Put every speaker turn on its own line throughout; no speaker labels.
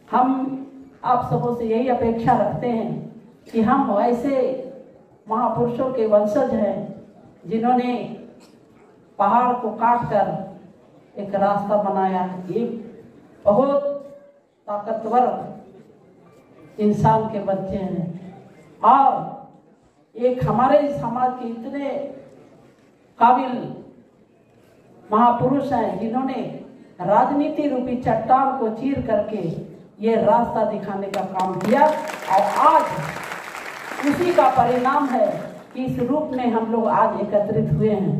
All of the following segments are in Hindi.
हम आप सबों से यही अपेक्षा रखते हैं कि हम ऐसे महापुरुषों के वंशज हैं जिन्होंने पहाड़ को काट कर एक रास्ता बनाया। एक बहुत ताकतवर इंसान के बच्चे हैं और एक हमारे समाज के इतने काबिल महापुरुष हैं जिन्होंने राजनीति रूपी चट्टान को चीर करके ये रास्ता दिखाने का काम किया और आज उसी का परिणाम है कि इस रूप में हम लोग आज एकत्रित हुए हैं।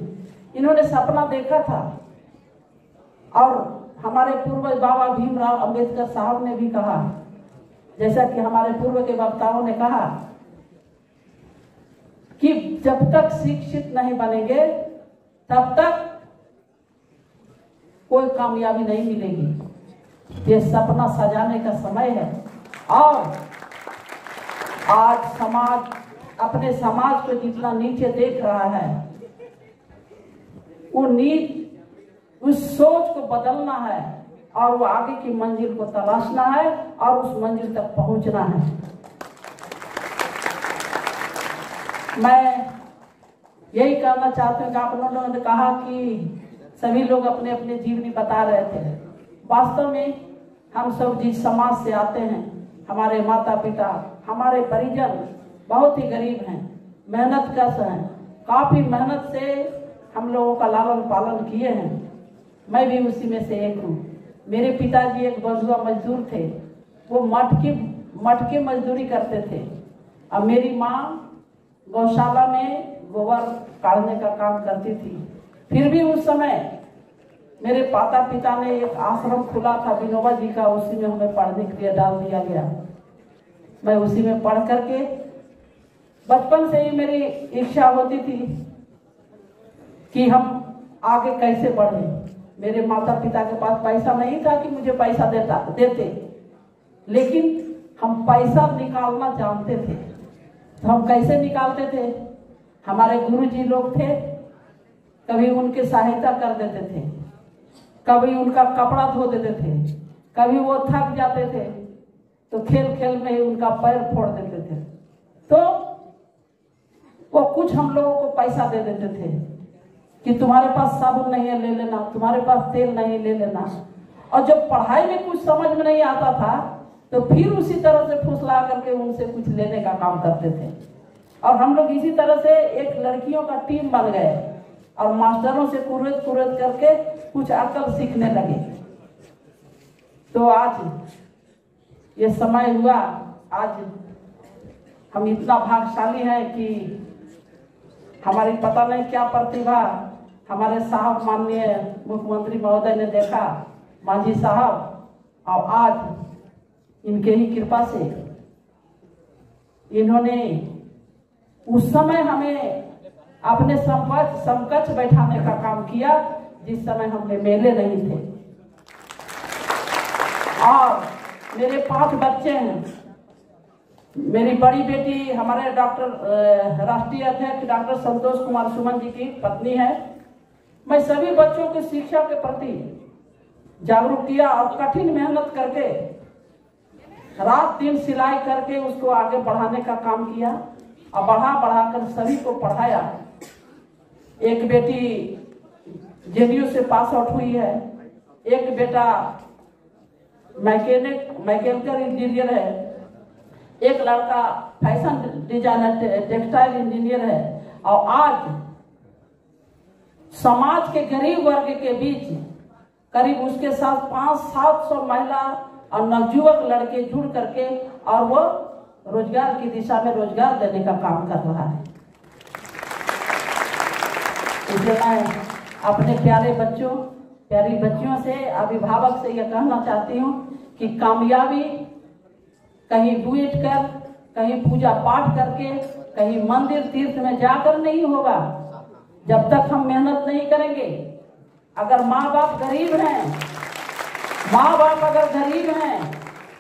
इन्होंने सपना देखा था और हमारे पूर्वज बाबा भीमराव अंबेडकर साहब ने भी कहा, जैसा कि हमारे पूर्व के वक्ताओं ने कहा कि जब तक शिक्षित नहीं बनेंगे तब तक कोई कामयाबी नहीं मिलेगी। ये सपना सजाने का समय है और आज समाज अपने समाज को जितना नीचे देख रहा है वो उस सोच को बदलना है और वो आगे की मंजिल को तलाशना है और उस मंजिल तक पहुंचना है। मैं यही कहना चाहती हूँ कि आप लोगों ने कहा कि सभी लोग अपने अपने जीवनी बता रहे थे। वास्तव में हम सब जिस समाज से आते हैं, हमारे माता पिता, हमारे परिजन बहुत ही गरीब हैं, मेहनत कश हैं, काफी मेहनत से हम लोगों का लालन पालन किए हैं। मैं भी उसी में से एक हूँ। मेरे पिताजी एक बंधुआ मजदूर थे, वो मटके मजदूरी करते थे और मेरी माँ गौशाला में गोबर काढ़ने का काम करती थी। फिर भी उस समय मेरे माता पिता ने एक आश्रम खुला था विनोबा जी का, उसी में हमें पढ़ने के लिए डाल दिया गया। मैं उसी में पढ़ करके बचपन से ही मेरी इच्छा होती थी कि हम आगे कैसे बढ़े। मेरे माता पिता के पास पैसा नहीं था कि मुझे पैसा देते, लेकिन हम पैसा निकालना जानते थे। तो हम कैसे निकालते थे? हमारे गुरुजी लोग थे, कभी उनके सहायता कर देते थे, कभी उनका कपड़ा धो देते थे, कभी वो थक जाते थे तो खेल खेल में ही उनका पैर फोड़ देते थे, तो वो कुछ हम लोगों को पैसा दे देते थे कि तुम्हारे पास साबुन नहीं है ले लेना, तुम्हारे पास तेल नहीं ले लेना। और जब पढ़ाई में कुछ समझ में नहीं आता था तो फिर उसी तरह से फुसला करके उनसे कुछ लेने का काम करते थे। और हम लोग इसी तरह से एक लड़कियों का टीम बन गए और मास्टरों से कुरेद करके कुछ अकल सीखने लगे। तो आज ये समय हुआ, आज हम इतना भाग्यशाली हैं कि हमारी पता नहीं क्या प्रतिभा हमारे साहब माननीय मुख्यमंत्री महोदय ने देखा, मांझी साहब, और आज इनके ही कृपा से इन्होंने उस समय हमें अपने समकक्ष बैठाने का काम किया जिस समय हमने मेले नहीं थे। और मेरे 5 बच्चे हैं। मेरी बड़ी बेटी हमारे राष्ट्रीय अध्यक्ष डॉक्टर संतोष कुमार सुमन जी की पत्नी है। मैं सभी बच्चों की शिक्षा के प्रति जागरूक किया और कठिन मेहनत करके रात दिन सिलाई करके उसको आगे बढ़ाने का काम किया और बढ़ा कर सभी को पढ़ाया। एक बेटी जेडीयू से पास आउट हुई है, एक बेटा मैकेनिकल इंजीनियर है, एक लड़का फैशन डिजाइनर टेक्सटाइल इंजीनियर है। और आज समाज के गरीब वर्ग के बीच करीब उसके साथ 500-700 महिला और नवयुवक लड़के जुड़ करके और वो रोजगार की दिशा में रोजगार देने का काम कर रहा है। इसलिए मैं अपने प्यारे बच्चों प्यारी बच्चियों से, अभिभावक से यह कहना चाहती हूँ कि कामयाबी कहीं डुएट कर, कहीं पूजा पाठ करके, कहीं मंदिर तीर्थ में जाकर नहीं होगा जब तक हम मेहनत नहीं करेंगे। अगर माँ बाप गरीब अगर गरीब हैं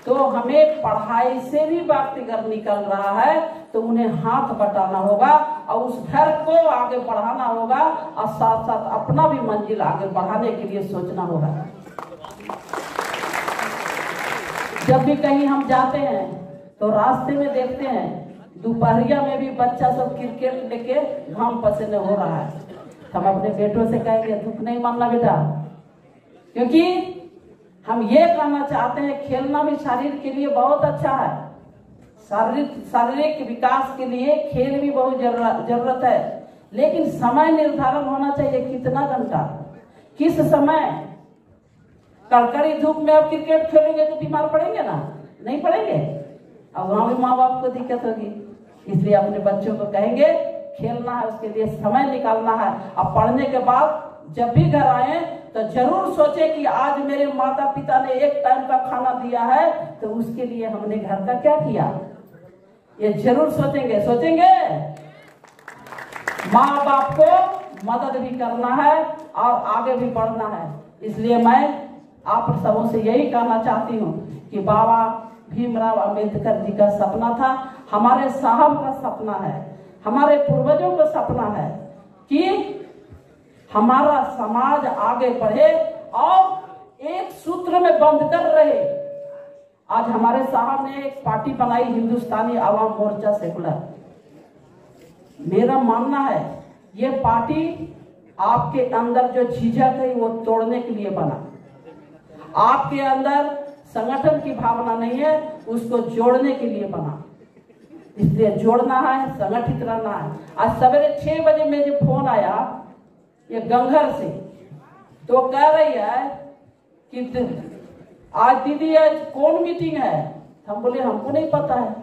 तो हमें पढ़ाई से भी वक्त अगर निकल रहा है तो उन्हें हाथ बटाना होगा और उस घर को आगे बढ़ाना होगा और साथ साथ अपना भी मंजिल आगे बढ़ाने के लिए सोचना होगा। जब भी कहीं हम जाते हैं तो रास्ते में देखते हैं दोपहरिया में भी बच्चा सब क्रिकेट लेके घाम पसीने हो रहा है। हम अपने बेटों से कहेंगे दुख नहीं मानना बेटा, क्योंकि हम ये कहना चाहते हैं खेलना भी शरीर के लिए बहुत अच्छा है। शारीरिक विकास के लिए खेल भी बहुत जरूरत है, लेकिन समय निर्धारण होना चाहिए। कितना घंटा, किस समय। कड़कड़ी धूप में आप क्रिकेट खेलेंगे तो बीमार पड़ेंगे ना, नहीं पड़ेंगे। अब वहां भी माँ बाप को दिक्कत होगी। इसलिए अपने बच्चों को कहेंगे खेलना है, उसके लिए समय निकालना है। अब पढ़ने के बाद जब भी घर आए तो जरूर सोचे कि आज मेरे माता पिता ने एक टाइम का खाना दिया है तो उसके लिए हमने घर का क्या किया, ये जरूर सोचेंगे। माँ बाप को मदद भी करना है और आगे भी बढ़ना है। इसलिए मैं आप सबों से यही कहना चाहती हूँ कि बाबा भीमराव अंबेडकर जी का सपना था, हमारे साहब का सपना है, हमारे पूर्वजों का सपना है कि हमारा समाज आगे बढ़े और एक सूत्र में बंध कर रहे। आज हमारे साहब ने एक पार्टी बनाई, हिंदुस्तानी आवाम मोर्चा सेकुलर। मेरा मानना है ये पार्टी आपके अंदर जो झिझक है वो तोड़ने के लिए बना। आपके अंदर संगठन की भावना नहीं है, उसको जोड़ने के लिए बना। इसलिए जोड़ना है, संगठित रहना है। आज सवेरे 6 बजे में जो फोन आया ये गंगर से, तो कह रही है कि आज दीदी आज कौन मीटिंग है। हम बोले हमको नहीं पता है।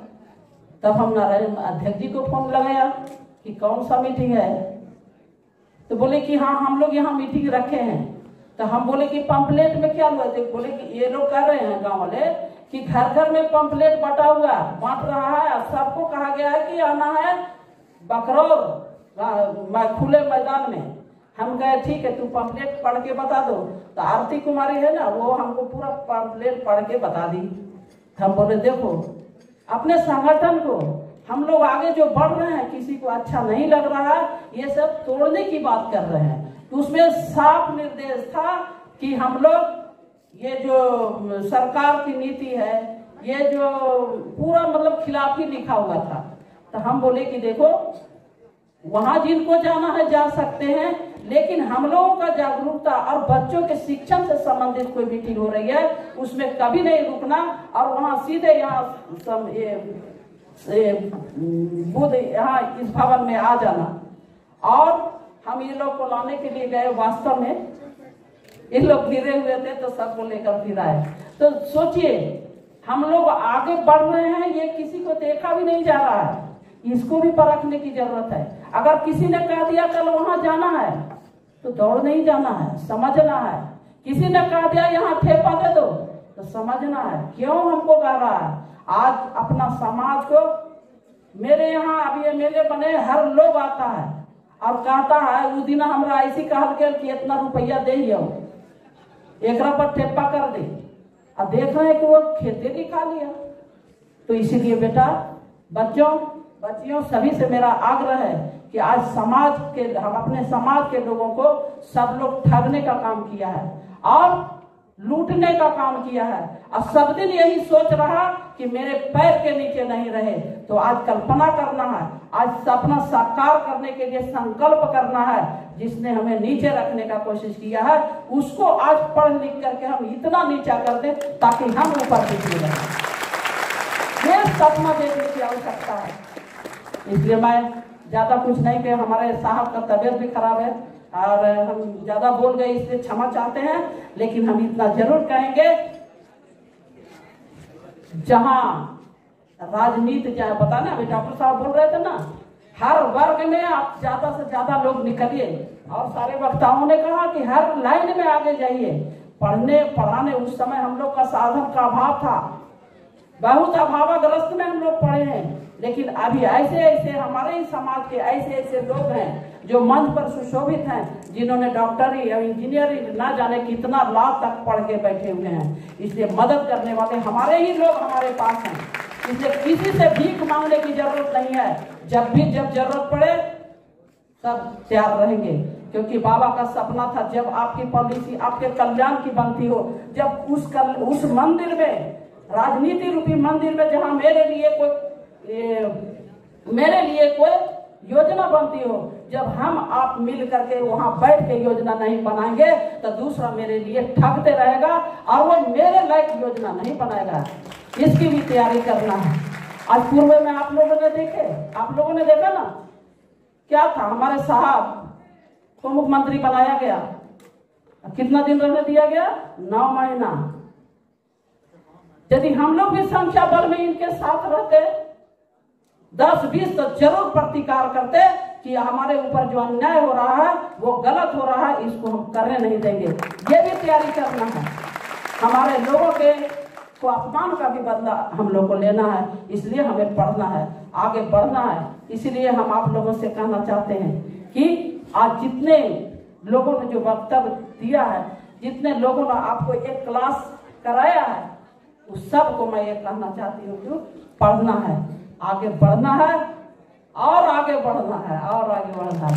तब हम नारायण अध्यक्ष जी को फोन लगाया कि कौन सा मीटिंग है, तो बोले कि हाँ हम लोग यहाँ मीटिंग रखे हैं। तो हम बोले कि पंपलेट में क्या हुआ थे। बोले कि ये लोग कह रहे हैं गांव वाले कि घर घर में पंपलेट बांट रहा है, सबको कहा गया है कि आना है बकरौर खुले मैदान में। हम कहे ठीक है, तू पंपलेट पढ़ के बता दो। तो आरती कुमारी है ना, वो हमको पूरा पंपलेट पढ़ के बता दी। हम बोले देखो अपने संगठन को हम लोग आगे जो बढ़ रहे हैं, किसी को अच्छा नहीं लग रहा है, ये सब तोड़ने की बात कर रहे हैं। तो उसमें साफ निर्देश था कि हम लोग ये जो सरकार की नीति है, ये जो पूरा मतलब खिलाफ ही लिखा हुआ था। तो हम बोले कि देखो वहां जिनको जाना है जा सकते हैं, लेकिन हम लोगों का जागरूकता और बच्चों के शिक्षण से संबंधित कोई मीटिंग हो रही है उसमें कभी नहीं रुकना, और वहां सीधे यहाँ बुध यहाँ इस भवन में आ जाना। और हम ये लोग को लाने के लिए गए, वास्तव में इन लोग गिरे हुए थे तो सबको लेकर फिर आए। तो सोचिए हम लोग आगे बढ़ रहे हैं, ये किसी को देखा भी नहीं जा रहा है, इसको भी परखने की जरूरत है। अगर किसी ने कह दिया कल वहां जाना है तो दौड़ नहीं जाना है, समझना है। किसी ने कह दिया यहाँ ठेपा दे दो तो समझना है क्यों हमको कह रहा है। आज अपना समाज को, मेरे यहाँ अभी एमएलए बने हर लोग आता है और कहता है उस दिन हमरा ऐसी कहल के कि इतना रुपया दे एक पर ठेपा कर दे, और देख रहे हैं कि वो खेते दिखा लिया। तो इसीलिए बेटा बच्चियों सभी से मेरा आग्रह है कि आज हम अपने समाज के लोगों को सब लोग ठगने का काम किया है और लूटने का काम किया है, और सब दिन यही सोच रहा कि मेरे पैर के नीचे नहीं रहे। तो आज कल्पना करना है, आज सपना साकार करने के लिए संकल्प करना है। जिसने हमें नीचे रखने का कोशिश किया है उसको आज पढ़ लिख करके हम इतना नीचा कर दें ताकि हम ऊपर दिखे रहे। ये सपना देखने की आवश्यकता है। इसलिए मैं ज्यादा कुछ नहीं कह, हमारे साहब का तबीयत भी खराब है और हम ज्यादा बोल गए इसलिए क्षमा चाहते हैं। लेकिन हम इतना जरूर कहेंगे, जहां राजनीति चाहे पता ना, अभी डॉक्टर साहब बोल रहे थे ना, हर वर्ग में आप ज्यादा से ज्यादा लोग निकलिए। और सारे वक्ताओं ने कहा कि हर लाइन में आगे जाइए। पढ़ने पढ़ाने उस समय हम लोग का साधन का अभाव था, बहुत अभावग्रस्त में हम लोग पढ़े हैं। लेकिन अभी ऐसे हमारे ही समाज के ऐसे लोग हैं जो मंच पर सुशोभित हैं, जिन्होंने डॉक्टरी या इंजीनियरिंग ना जाने कितना लाख तक पढ़ के बैठे हुए हैं। इसलिए मदद करने वाले हमारे ही लोग हमारे पास हैं। इसलिए किसी से भीख मांगने की जरूरत नहीं है। जब जरूरत पड़े सब तैयार रहेंगे, क्योंकि बाबा का सपना था जब आपकी पॉलिसी आपके कल्याण की बनती हो, जब उस मंदिर में राजनीति रूपी मंदिर में जहां मेरे लिए कोई योजना बनती हो, जब हम आप मिल करके वहां बैठ के योजना नहीं बनाएंगे तो दूसरा मेरे लिए ठगते रहेगा और वो मेरे लायक योजना नहीं बनाएगा। इसकी भी तैयारी करना है। आज पूर्व में आप लोगों ने देखा ना, क्या था, हमारे साहब को मुख्यमंत्री बनाया गया, कितना दिन रहने दिया गया, 9 महीना। यदि हम लोग भी संख्या बल में इनके साथ रहते 10-20 तो जरूर प्रतिकार करते कि हमारे ऊपर जो अन्याय हो रहा है वो गलत हो रहा है, इसको हम करने नहीं देंगे। ये भी तैयारी करना है। हमारे लोगों के को अपमान का भी बदला हम लोग को लेना है, इसलिए हमें पढ़ना है, आगे बढ़ना है। इसलिए हम आप लोगों से कहना चाहते हैं कि आज जितने लोगों ने जो वक्तव्य दिया है, जितने लोगों ने आपको एक क्लास कराया है, उस सब को मैं ये कहना चाहती हूँ कि पढ़ना है, आगे बढ़ना है और आगे बढ़ना है और आगे बढ़ना है।